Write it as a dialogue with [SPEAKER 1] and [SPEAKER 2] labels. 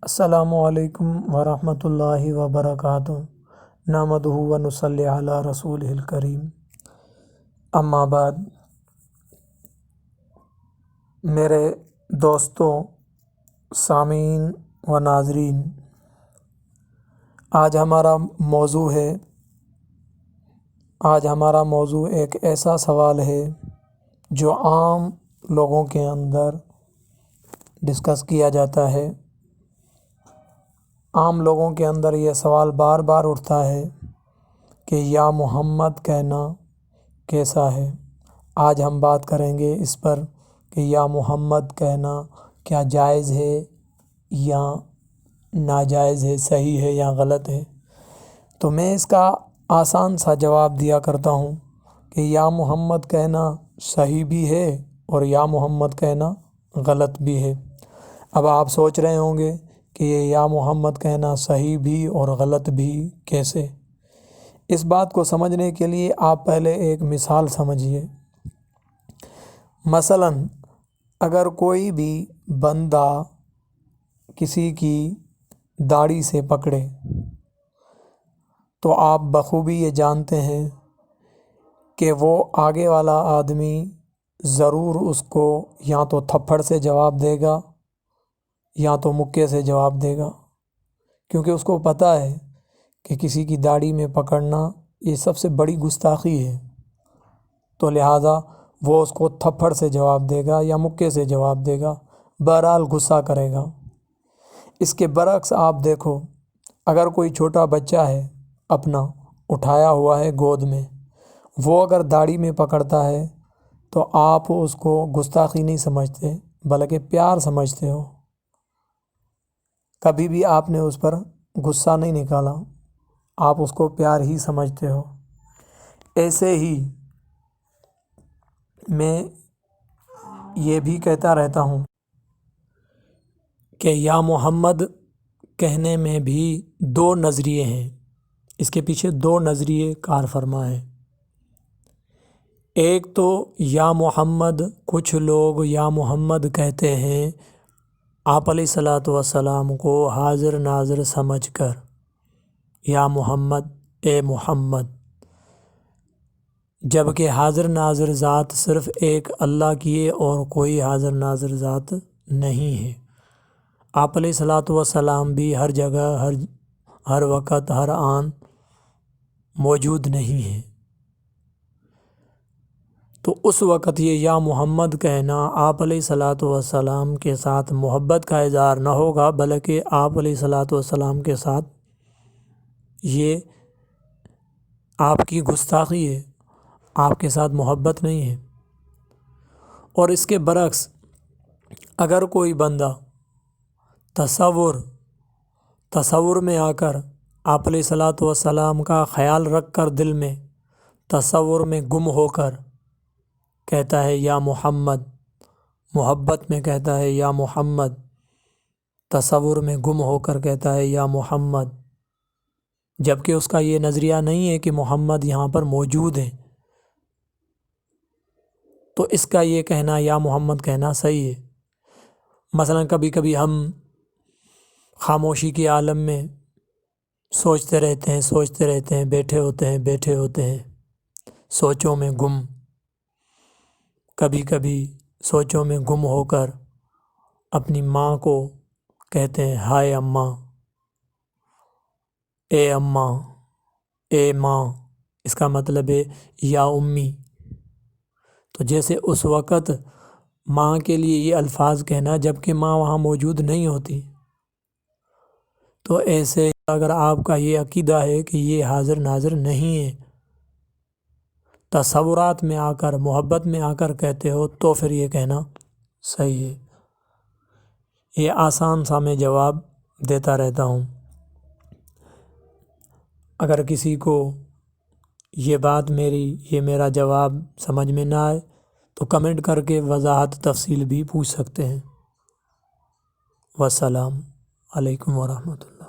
[SPEAKER 1] السلام علیکم ورحمۃ اللہ وبرکاتہ۔ نحمدہ و نصلی علی رسولہ الکریم، اما بعد۔ میرے دوستوں، سامعین و ناظرین، آج ہمارا موضوع ایک ایسا سوال ہے جو عام لوگوں کے اندر ڈسکس کیا جاتا ہے۔ عام لوگوں کے اندر یہ سوال بار بار اٹھتا ہے کہ یا محمد کہنا کیسا ہے۔ آج ہم بات کریں گے اس پر کہ یا محمد کہنا کیا جائز ہے یا ناجائز ہے، صحیح ہے یا غلط ہے۔ تو میں اس کا آسان سا جواب دیا کرتا ہوں کہ یا محمد کہنا صحیح بھی ہے اور یا محمد کہنا غلط بھی ہے۔ اب آپ سوچ رہے ہوں گے کہ یہ یا محمد کہنا صحیح بھی اور غلط بھی کیسے؟ اس بات کو سمجھنے کے لیے آپ پہلے ایک مثال سمجھیے۔ مثلاً اگر کوئی بھی بندہ کسی کی داڑھی سے پکڑے تو آپ بخوبی یہ جانتے ہیں کہ وہ آگے والا آدمی ضرور اس کو یا تو تھپڑ سے جواب دے گا یا تو مکے سے جواب دے گا، کیونکہ اس کو پتہ ہے کہ کسی کی داڑھی میں پکڑنا یہ سب سے بڑی گستاخی ہے، تو لہٰذا وہ اس کو تھپڑ سے جواب دے گا یا مکے سے جواب دے گا، بہرحال غصہ کرے گا۔ اس کے برعکس آپ دیکھو، اگر کوئی چھوٹا بچہ ہے اپنا اٹھایا ہوا ہے گود میں، وہ اگر داڑھی میں پکڑتا ہے تو آپ اس کو گستاخی نہیں سمجھتے بلکہ پیار سمجھتے ہو، کبھی بھی آپ نے اس پر غصہ نہیں نکالا، آپ اس کو پیار ہی سمجھتے ہو۔ ایسے ہی میں یہ بھی کہتا رہتا ہوں کہ یا محمد کہنے میں بھی دو نظریے ہیں، اس کے پیچھے دو نظریے کار فرما ہیں۔ ایک تو یا محمد، کچھ لوگ یا محمد کہتے ہیں آپ علیہ الصلوۃ والسلام کو حاضر ناظر سمجھ کر، یا محمد، اے محمد، جبکہ حاضر ناظر ذات صرف ایک اللہ کی ہے اور کوئی حاضر ناظر ذات نہیں ہے۔ آپ علیہ الصلوۃ والسلام بھی ہر جگہ، ہر وقت، ہر آن موجود نہیں ہیں، تو اس وقت یہ یا محمد کہنا آپ علیہ الصلوۃ والسلام کے ساتھ محبت کا اظہار نہ ہوگا، بلکہ آپ علیہ الصلوۃ والسلام کے ساتھ یہ آپ کی گستاخی ہے، آپ کے ساتھ محبت نہیں ہے۔ اور اس کے برعکس اگر کوئی بندہ تصور میں آ کر آپ علیہ الصلوۃ والسلام کا خیال رکھ کر دل میں تصور میں گم ہو کر کہتا ہے یا محمد، محبت میں کہتا ہے یا محمد، تصور میں گم ہو کر کہتا ہے یا محمد، جبکہ اس کا یہ نظریہ نہیں ہے کہ محمد یہاں پر موجود ہے، تو اس کا یہ کہنا یا محمد کہنا صحیح ہے۔ مثلا کبھی کبھی ہم خاموشی کے عالم میں سوچتے رہتے ہیں، بیٹھے ہوتے ہیں سوچوں میں گم، کبھی کبھی سوچوں میں گم ہو کر اپنی ماں کو کہتے ہیں ہائے اماں، اے اماں، اے ماں، اس کا مطلب ہے یا امی۔ تو جیسے اس وقت ماں کے لیے یہ الفاظ کہنا جبکہ ماں وہاں موجود نہیں ہوتی، تو ایسے اگر آپ کا یہ عقیدہ ہے کہ یہ حاضر ناظر نہیں ہے، تصورات میں آ کر، محبت میں آ کر کہتے ہو، تو پھر یہ کہنا صحیح ہے۔ یہ آسان سا میں جواب دیتا رہتا ہوں۔ اگر کسی کو یہ میرا جواب سمجھ میں نہ آئے تو کمنٹ کر کے وضاحت تفصیل بھی پوچھ سکتے ہیں۔ والسلام علیکم ورحمۃ اللہ۔